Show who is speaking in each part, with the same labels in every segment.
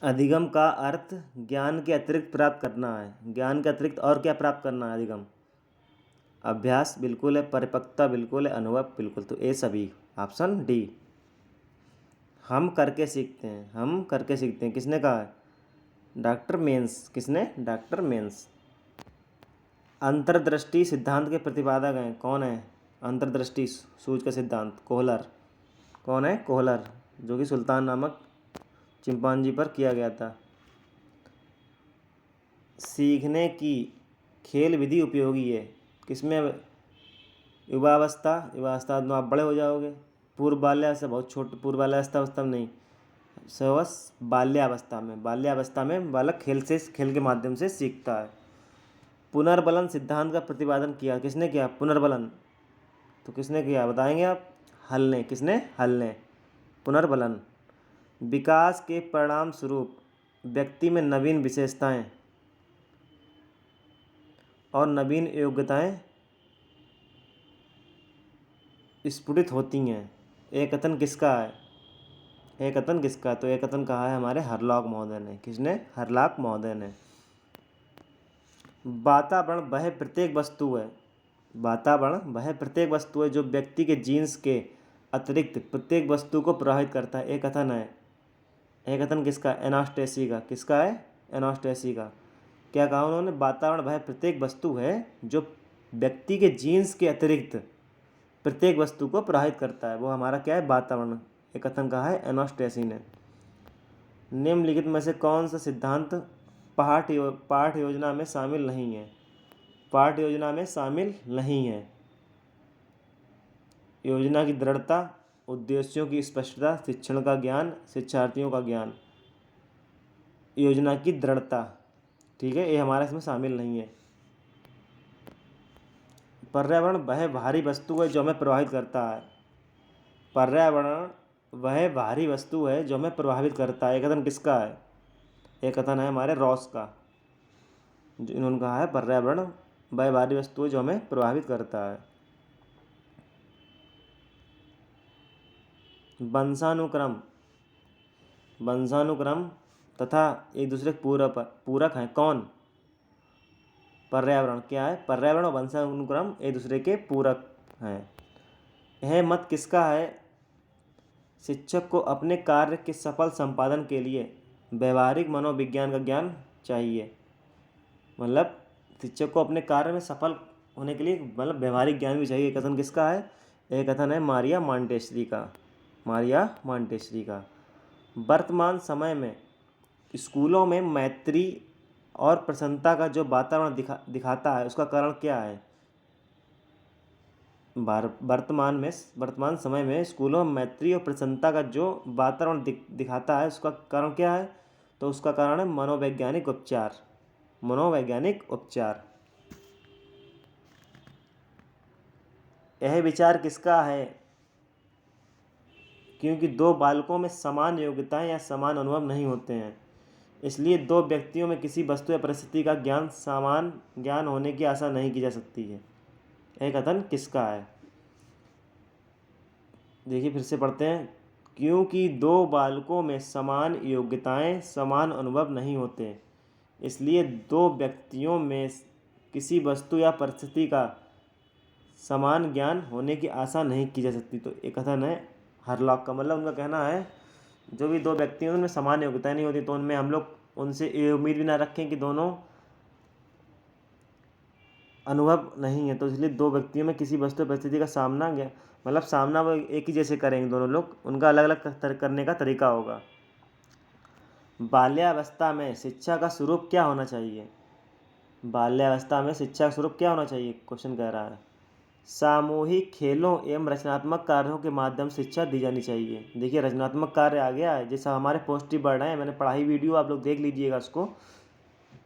Speaker 1: अधिगम का अर्थ ज्ञान के अतिरिक्त प्राप्त करना है। ज्ञान के अतिरिक्त और क्या प्राप्त करना है? अधिगम। अभ्यास बिल्कुल है, परिपक्वता बिल्कुल है, अनुभव बिल्कुल। तो ए सभी, ऑप्शन डी। हम करके सीखते हैं, हम करके सीखते हैं, किसने कहा है? डॉक्टर मेंस। किसने? डॉक्टर मेंस। अंतर्दृष्टि सिद्धांत के प्रतिपादक हैं, कौन है? अंतर्दृष्टि सूझ का सिद्धांत, कोहलर। कौन है? कोहलर, जो कि सुल्तान नामक चिंपांजी पर किया गया था। सीखने की खेल विधि उपयोगी है, किसमें? युवावस्था, युवावस्था में आप बड़े हो जाओगे। पूर्व बाल्यावस्था बहुत छोटे, पूर्व बाल्यावस्था अवस्था में नहीं, बस बाल्यावस्था में। बाल्यावस्था में बालक खेल के माध्यम से सीखता है। पुनर्बलन सिद्धांत का प्रतिपादन किया, किसने किया? पुनर्बलन। तो किसने किया बताएंगे आप? हल ने। किसने? हल ने। पुनर्बलन। विकास के परिणाम स्वरूप व्यक्ति में नवीन विशेषताएं और नवीन योग्यताएं स्फुटित होती हैं। एक कथन किसका है? एक कथन किसका? तो एक कथन कहा है हमारे हरलॉक महोदय ने। किसने? हरलॉक महोदय ने। वातावरण वह प्रत्येक वस्तु है, वातावरण वह प्रत्येक वस्तु है जो व्यक्ति के जीन्स के अतिरिक्त प्रत्येक वस्तु को प्रभावित करता है। एक कथन है। एक कथन किसका? एनास्टेसी का। किसका है? एनास्टेसी का। क्या कहा उन्होंने? वातावरण वह प्रत्येक वस्तु है जो व्यक्ति के जीन्स के अतिरिक्त प्रत्येक वस्तु को प्रभावित करता है, वो हमारा क्या है? वातावरण। एक कथन कहा है एनास्टेसी ने। निम्नलिखित में से कौन सा सिद्धांत पाठ योजना में शामिल नहीं है? पाठ योजना में शामिल नहीं है। योजना की दृढ़ता, उद्देश्यों की स्पष्टता, शिक्षण का ज्ञान, शिक्षार्थियों का ज्ञान। योजना की दृढ़ता, ठीक है, ये हमारा इसमें शामिल नहीं है। पर्यावरण वह भारी वस्तु है जो हमें प्रभावित करता है। पर्यावरण वह भारी वस्तु है जो हमें प्रभावित करता है। एक कथन किसका है? एक कथन है हमारे रॉस का, जो इन्होंने कहा है पर्यावरण वह भारी वस्तु है जो हमें प्रभावित करता है। वंशानुक्रम, वंशानुक्रम तथा एक दूसरे के पूरक हैं, कौन? पर्यावरण। क्या है? पर्यावरण और वंशानुक्रम एक दूसरे के पूरक हैं। यह मत किसका है? शिक्षक को अपने कार्य के सफल संपादन के लिए व्यवहारिक मनोविज्ञान का ज्ञान चाहिए। मतलब शिक्षक को अपने कार्य में सफल होने के लिए मतलब व्यवहारिक ज्ञान भी चाहिए। कथन किसका है? एक कथन है मारिया मॉन्टेसरी का। मारिया मॉन्टेसरी का। वर्तमान समय में स्कूलों में मैत्री और प्रसन्नता का जो वातावरण दिखाता है, उसका कारण क्या है? वर्तमान समय में स्कूलों में मैत्री और प्रसन्नता का जो वातावरण दिखाता है, उसका कारण क्या है? तो उसका कारण है मनोवैज्ञानिक उपचार। मनोवैज्ञानिक उपचार। यह विचार किसका है? क्योंकि दो बालकों में समान योग्यताएं या समान अनुभव नहीं होते हैं, इसलिए दो व्यक्तियों में किसी वस्तु या परिस्थिति का समान ज्ञान होने की आशा नहीं की जा सकती है। यह कथन किसका है? देखिए फिर से पढ़ते हैं। क्योंकि दो बालकों में समान योग्यताएं समान अनुभव नहीं होते, इसलिए दो व्यक्तियों में किसी वस्तु या परिस्थिति का समान ज्ञान होने की आशा नहीं की जा सकती। तो एक कथन है हरलॉक का। मतलब उनका कहना है जो भी दो व्यक्ति हैं उनमें समान योग्यताएं नहीं होती, तो उनमें हम लोग उनसे ये उम्मीद भी ना रखें कि दोनों अनुभव नहीं है। तो इसलिए दो व्यक्तियों में किसी वस्तु परिस्थिति का सामना मतलब सामना वो एक ही जैसे करेंगे दोनों लोग, उनका अलग अलग करने का तरीका होगा। बाल्यावस्था में शिक्षा का स्वरूप क्या होना चाहिए? बाल्यावस्था में शिक्षा का स्वरूप क्या होना चाहिए? क्वेश्चन कह रहा है। सामूहिक खेलों एवं रचनात्मक कार्यों के माध्यम से शिक्षा दी जानी चाहिए। देखिए रचनात्मक कार्य आ गया है, जैसा हमारे पॉजिटिव वर्ड हैं, मैंने पढ़ाई वीडियो आप लोग देख लीजिएगा उसको,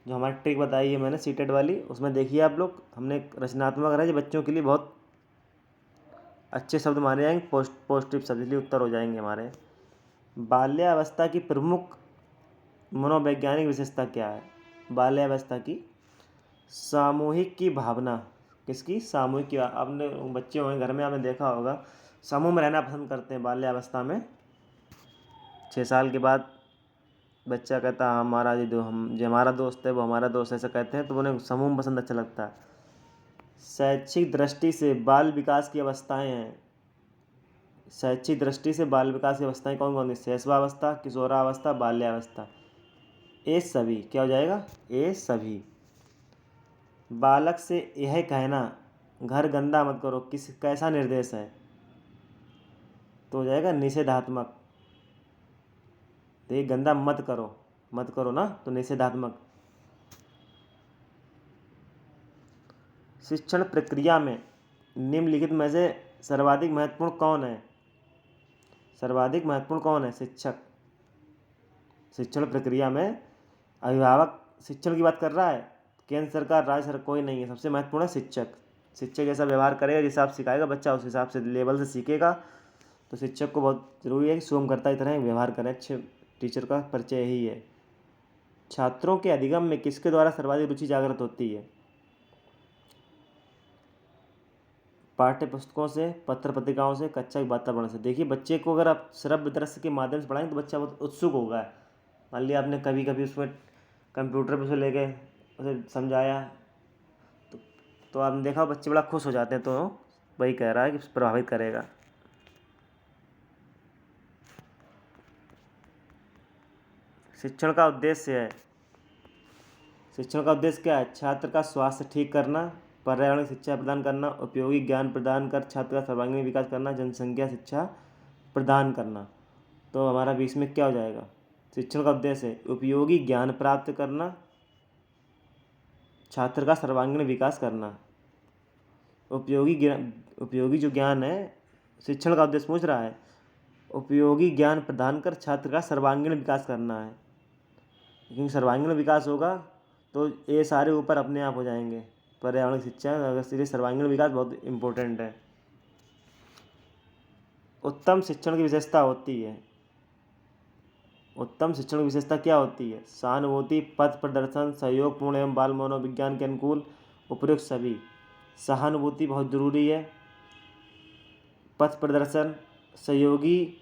Speaker 1: जो हमारी ट्रिक बताई है मैंने सीटेट वाली, उसमें देखिए आप लोग, हमने रचनात्मक रहा जो बच्चों के लिए बहुत अच्छे शब्द माने जाएंगे, पॉजिटिव शब्द, इसलिए उत्तर हो जाएंगे हमारे। बाल्यावस्था की प्रमुख मनोवैज्ञानिक विशेषता क्या है? बाल्यावस्था की सामूहिक की भावना। किसकी? सामूहिक की। आपने बच्चे होंगे घर में, आपने देखा होगा समूह में रहना पसंद करते हैं बाल्यावस्था में। 6 साल के बाद बच्चा कहता है हमारा जो हमारा दोस्त है वो हमारा दोस्त, ऐसा कहते हैं तो उन्हें समूह में पसंद अच्छा लगता है। शैक्षिक दृष्टि से बाल विकास की अवस्थाएं हैं। शैक्षिक दृष्टि से बाल विकास की अवस्थाएं कौन कौन सी? शैशवावस्था, किशोरावस्था, बाल्यावस्था। ए सभी क्या हो जाएगा? ए सभी। बालक से यह कहना घर गंदा मत करो कैसा निर्देश है? तो हो जाएगा निषेधात्मक। तो ये गंदा मत करो ना, तो निषेधात्मक। शिक्षण प्रक्रिया में निम्नलिखित में से सर्वाधिक महत्वपूर्ण कौन है? सर्वाधिक महत्वपूर्ण कौन है? शिक्षक। शिक्षण प्रक्रिया में अभिभावक शिक्षण की बात कर रहा है, केंद्र सरकार, राज्य सरकार कोई नहीं है, सबसे महत्वपूर्ण है शिक्षक। शिक्षक जैसा व्यवहार करेगा, जिस हिसाब से सिखाएगा बच्चा उस हिसाब से लेवल से सीखेगा। तो शिक्षक को बहुत ज़रूरी है कि सोमकर्ता की तरह व्यवहार करें। अच्छे टीचर का परिचय यही है। छात्रों के अधिगम में किसके द्वारा सर्वाधिक रुचि जागृत होती है? पाठ्य पुस्तकों से, पत्र पत्रिकाओं से, कक्षा के वातावरण से। देखिए बच्चे को अगर आप श्रव्य दृश्य के माध्यम से पढ़ाएंगे तो बच्चा बहुत उत्सुक होगा। मान लिया आपने कभी कभी उसमें कंप्यूटर पर उसे ले गए, उसे समझाया तो आपने देखा बच्चे बड़ा खुश हो जाते हैं। तो वही कह रहा है कि प्रभावित करेगा। शिक्षण का उद्देश्य है। शिक्षण का उद्देश्य क्या है? छात्र का स्वास्थ्य ठीक करना, पर्यावरण शिक्षा प्रदान करना, उपयोगी ज्ञान प्रदान कर छात्र का सर्वांगीण विकास करना, जनसंख्या शिक्षा प्रदान करना। तो हमारा 20 में क्या हो जाएगा? शिक्षण का उद्देश्य है उपयोगी ज्ञान प्राप्त करना, छात्र का सर्वांगीण विकास करना। उपयोगी जो ज्ञान है, शिक्षण का उद्देश्य पूछ रहा है, उपयोगी ज्ञान प्रदान कर छात्र का सर्वांगीण विकास करना है। क्योंकि सर्वांगीण विकास होगा तो ये सारे ऊपर अपने आप हो जाएंगे। पर्यावरण शिक्षा अगर इसलिए सर्वांगीण विकास बहुत इम्पोर्टेंट है। उत्तम शिक्षण की विशेषता होती है। उत्तम शिक्षण की विशेषता क्या होती है? सहानुभूति, पथ प्रदर्शन, सहयोगपूर्ण एवं बाल मनोविज्ञान के अनुकूल, उपयुक्त सभी। सहानुभूति बहुत ज़रूरी है, पथ प्रदर्शन, सहयोगी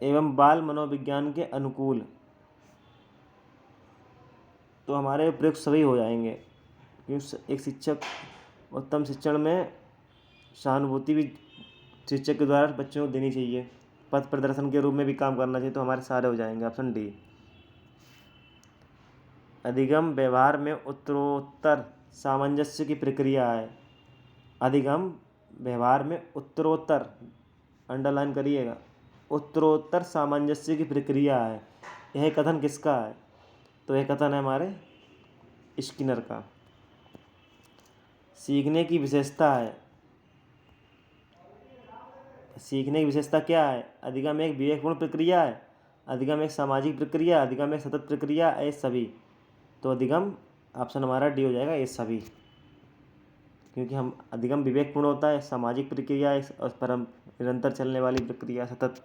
Speaker 1: एवं बाल मनोविज्ञान के अनुकूल, तो हमारे उपयुक्त सभी हो जाएंगे। क्योंकि एक शिक्षक उत्तम शिक्षण में सहानुभूति भी शिक्षक के द्वारा बच्चों को देनी चाहिए, पथ प्रदर्शन के रूप में भी काम करना चाहिए। तो हमारे सारे हो जाएंगे। Option D. अधिगम व्यवहार में उत्तरोत्तर सामंजस्य की प्रक्रिया है। अधिगम व्यवहार में उत्तरोत्तर, अंडरलाइन करिएगा, उत्तरोत्तर सामंजस्य की प्रक्रिया है। यह कथन किसका है? तो यह कथन है हमारे स्किनर का। सीखने की विशेषता है। सीखने की विशेषता क्या है? अधिगम एक विवेकपूर्ण प्रक्रिया है, अधिगम एक सामाजिक प्रक्रिया, अधिगम एक सतत प्रक्रिया, ये सभी। तो अधिगम ऑप्शन हमारा डी हो जाएगा, ये सभी। क्योंकि हम अधिगम विवेकपूर्ण होता है, सामाजिक प्रक्रिया और परम निरंतर चलने वाली प्रक्रिया सतत।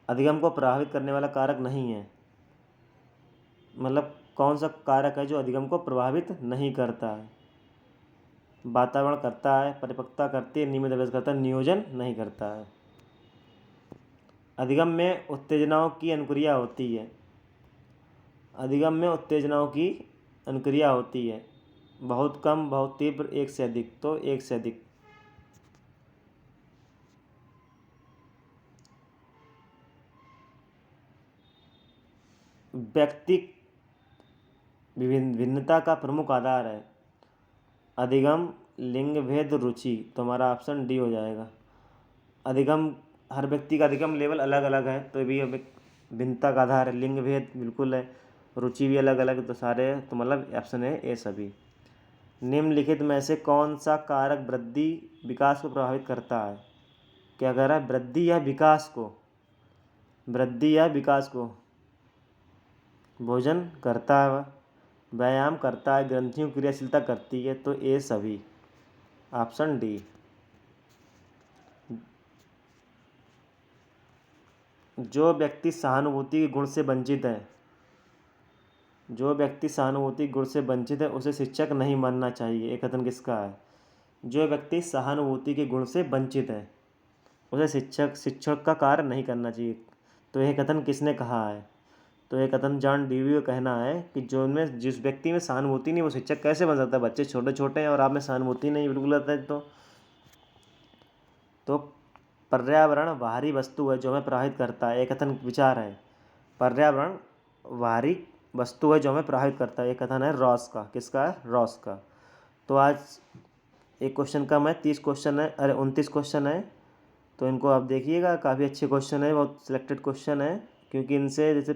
Speaker 1: अधिगम को प्रभावित करने वाला कारक नहीं है। मतलब कौन सा कारक है जो अधिगम को प्रभावित नहीं करता है? वातावरण करता है, परिपक्वता करती है, नियमित अभ्यास करता है, नियोजन नहीं करता है। अधिगम में उत्तेजनाओं की अनुक्रिया होती है। अधिगम में उत्तेजनाओं की अनुक्रिया होती है, बहुत कम, बहुत तीव्र, एक से अधिक। तो एक से अधिक। व्यक्ति भिन्नता का प्रमुख आधार है। अधिगम, लिंग भेद, रुचि। तो हमारा ऑप्शन डी हो जाएगा। अधिगम, हर व्यक्ति का अधिगम लेवल अलग अलग है, तो भी अब भिन्नता का आधार है। लिंग भेद बिल्कुल है, रुचि भी अलग अलग, तो सारे, तो मतलब ऑप्शन है ए सभी। निम्नलिखित में से कौन सा कारक वृद्धि विकास को प्रभावित करता है? क्या कह रहा है? वृद्धि या विकास को? वृद्धि या विकास को? भोजन करता है, व्यायाम करता है, ग्रंथियों की क्रियाशीलता करती है। तो ए सभी। Option D. जो व्यक्ति सहानुभूति के गुण से वंचित है, जो व्यक्ति सहानुभूति गुण से वंचित है उसे शिक्षक नहीं मानना चाहिए। एक कथन किसका है? जो व्यक्ति सहानुभूति के गुण से वंचित है उसे शिक्षक का कार्य नहीं करना चाहिए। तो यह कथन किसने कहा है? तो यह कथन जॉन डीवी का कहना है कि जिस व्यक्ति में सहानुभूति नहीं वो शिक्षक कैसे बन सकता है? बच्चे छोटे छोटे हैं और आप में सहानुभूति नहीं, बिल्कुल आता है। तो पर्यावरण बाहरी वस्तु है जो हमें प्रभावित करता है, एक कथन विचार है। पर्यावरण बाहरी वस्तु है जो हमें प्रभावित करता है, ये कथन है रॉस का। किसका है? रॉस का। तो आज एक क्वेश्चन कम है, 30 क्वेश्चन है, अरे 29 क्वेश्चन है। तो इनको आप देखिएगा, काफ़ी अच्छे क्वेश्चन है, बहुत सिलेक्टेड क्वेश्चन है, क्योंकि इनसे जैसे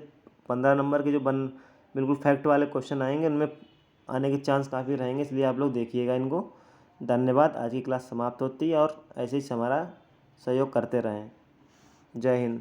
Speaker 1: 15 नंबर के जो बिल्कुल फैक्ट वाले क्वेश्चन आएंगे उनमें आने के चांस काफ़ी रहेंगे, इसलिए आप लोग देखिएगा इनको। धन्यवाद। आज की क्लास समाप्त होती है और ऐसे ही हमारा सहयोग करते रहें। जय हिंद।